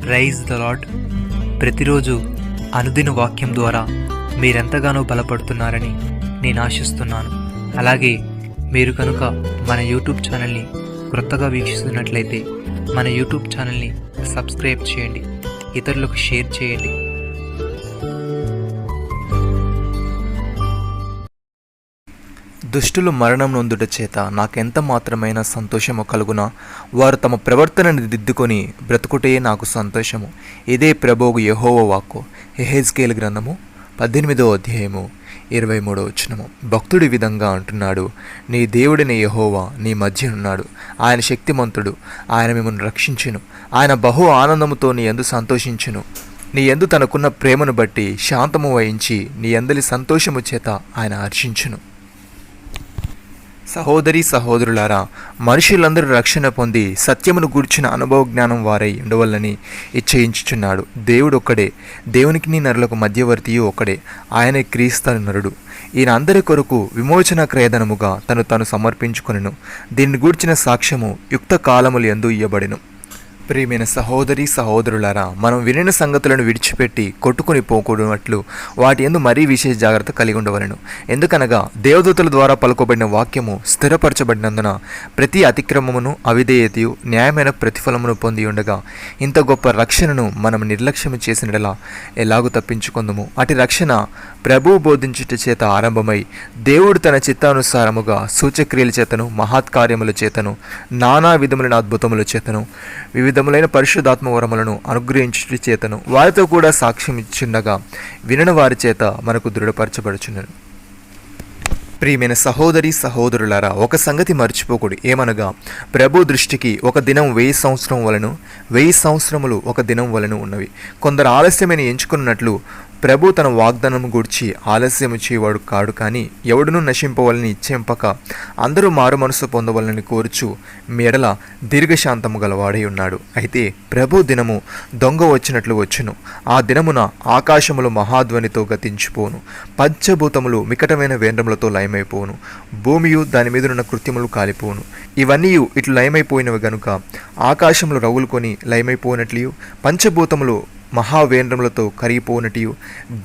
Praise the lord. ప్రతిరోజు అనుదిన వాక్యం ద్వారా మీరెంతగానో బలపడుతున్నారని నేను ఆశిస్తున్నాను. అలాగే మీరు కనుక మన యూట్యూబ్ ఛానల్ని క్రొత్తగా వీక్షిస్తున్నట్లయితే మన యూట్యూబ్ ఛానల్ని సబ్స్క్రైబ్ చేయండి, ఇతరులకు షేర్ చేయండి. దుష్టులు మరణం నొందుట చేత నాకెంత మాత్రమైన సంతోషము కలుగునా, వారు తమ ప్రవర్తనని దిద్దుకొని బ్రతుకుటే నాకు సంతోషము. ఇదే ప్రభువు యెహోవా వాక్కు. యెహెజ్కేలు గ్రంథము 18వ అధ్యాయము 23వ వచనము. భక్తుడి విధంగా అంటున్నాడు, నీ దేవుడిని యెహోవా నీ మధ్యనున్నాడు. ఆయన శక్తిమంతుడు, ఆయన మిమ్మల్ని రక్షించును. ఆయన బహు ఆనందముతో నీ యందు సంతోషించును. నీ యందు తనకున్న ప్రేమను బట్టి శాంతము వహించి నీ యందలి సంతోషము చేత ఆయన హర్షించును. సహోదరి సహోదరులారా, మనుషులందరూ రక్షణ పొంది సత్యమును గూర్చిన అనుభవ జ్ఞానం వారై ఉండవల్లని ఇచ్చయించుచున్నాడు. దేవుడు ఒక్కడే, దేవునికి నరులకు మధ్యవర్తియు ఒక్కడే, ఆయనే క్రీస్తు నరుడు. ఈయన అందరి కొరకు విమోచన క్రయధనముగా తను సమర్పించుకొనెను. దీన్ని గూర్చిన సాక్ష్యము యుక్త కాలములు యందు ఇయ్యబడెను. ప్రియమైన సహోదరి సహోదరులారా, మనం వినిన సంగతులను విడిచిపెట్టి కొట్టుకుని పోకూడనట్లు వాటి యందు మరీ విశేష జాగ్రత్త కలిగి ఉండవలెను. ఎందుకనగా దేవదూతల ద్వారా పలుకోబడిన వాక్యము స్థిరపరచబడినందున ప్రతి అతిక్రమమును అవిధేయతయు న్యాయమైన ప్రతిఫలమును పొంది ఉండగా ఇంత గొప్ప రక్షణను మనం నిర్లక్ష్యము చేసినలా ఎలాగూ తప్పించుకుందుము. అటు రక్షణ ప్రభువు బోధించుట చేత ఆరంభమై దేవుడు తన చిత్తానుసారముగా సూచక్రియల చేతను మహత్కార్యముల చేతను నానా విధములైన అద్భుతముల చేతను వివిధములైన పరిశుద్ధాత్మ వరములను అనుగ్రహించుట చేతను వారితో కూడా సాక్ష్యం ఇచ్చుండగా వినని వారి చేత మనకు దృఢపరచబడుచున్నను. ప్రియమైన సహోదరి సహోదరులారా, ఒక సంగతి మర్చిపోకూడదు. ఏమనగా ప్రభు దృష్టికి ఒక దినం 1000 సంవత్సరం వలను 1000 సంవత్సరములు ఒక దినం వలను ఉన్నవి. కొందరు ఆలస్యమైన ఎంచుకున్నట్లు ప్రభు తన వాగ్దానం గూర్చి ఆలస్యము చేయవాడు కాడు, కానీ ఎవడునూ నశింపవలని ఇచ్చేంపక అందరూ మారు మనసు పొందవలని కోరుచు మెడల దీర్ఘశాంతము గలవాడై ఉన్నాడు. అయితే ప్రభు దినము దొంగ వచ్చినట్లు వచ్చును. ఆ దినమున ఆకాశములు మహాధ్వనితో గతించిపోను, పంచభూతములు మికటమైన వేంద్రములతో లయమైపోను, భూమియు దాని మీదనున్న కృత్యములు కాలిపోను. ఇవన్నీ ఇట్లు లయమైపోయినవి గనుక ఆకాశములు రగులుకొని లయమైపోయినట్లు పంచభూతములు మహావేంద్రములతో కరిగిపోనటియు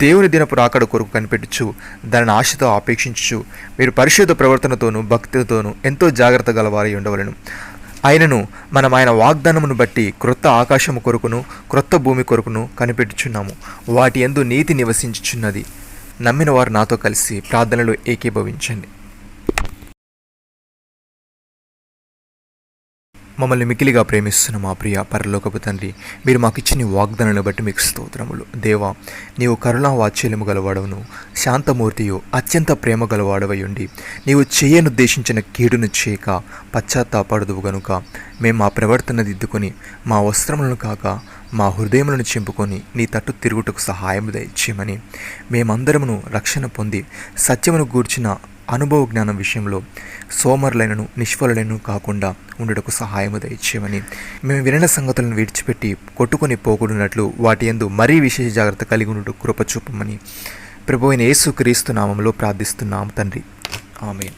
దేవుని దినపు రాకడ కొరకు కనిపెట్టుచు దానిని ఆశతో ఆపేక్షించుచు మీరు పరిశుద్ధ ప్రవర్తనతోనూ భక్తితోనూ ఎంతో జాగ్రత్త గలవారై ఉండవలెను. ఆయనను మనం ఆయన వాగ్దానమును బట్టి క్రొత్త ఆకాశము కొరకును క్రొత్త భూమి కొరకును కనిపెట్టుచున్నాము. వాటి యందు నీతి నివసించుచున్నది. నమ్మిన వారు నాతో కలిసి ప్రార్థనలో ఏకీభవించండి. మమ్మల్ని మికిలిగా ప్రేమిస్తున్న మా ప్రియ పరలోకపు తండ్రి, మీరు మాకు ఇచ్చిన వాగ్దానాలను బట్టి మీకు స్తోత్రములు. దేవా, నీవు కరుణా వాత్సల్యము గలవాడవును, శాంతమూర్తియు అత్యంత ప్రేమ గలవాడవై ఉండి నీవు చేయనుద్దేశించిన కీడును చేయక పశ్చాత్తాపడదువు గనుక మేము మా ప్రవర్తన దిద్దుకొని మా వస్త్రములను కాక మా హృదయములను చింపుకొని నీ తట్టు తిరుగుటకు సహాయం దయచేయమని, మేమందరమును రక్షణ పొంది సత్యమును గూర్చిన అనుభవ జ్ఞానం విషయంలో సోమరులైనను నిష్ఫలులైనను కాకుండా ఉండటకు సహాయము దయచేయమని, మేము వినిన సంగతులను విడిచిపెట్టి కొట్టుకొని పోకూడనట్లు వాటి యందు మరీ విశేష జాగ్రత్త కలిగి ఉండటకు కృప చూపమని ప్రభువైన యేసుక్రీస్తు నామములో ప్రార్థిస్తున్నాము తండ్రి. ఆమేన్.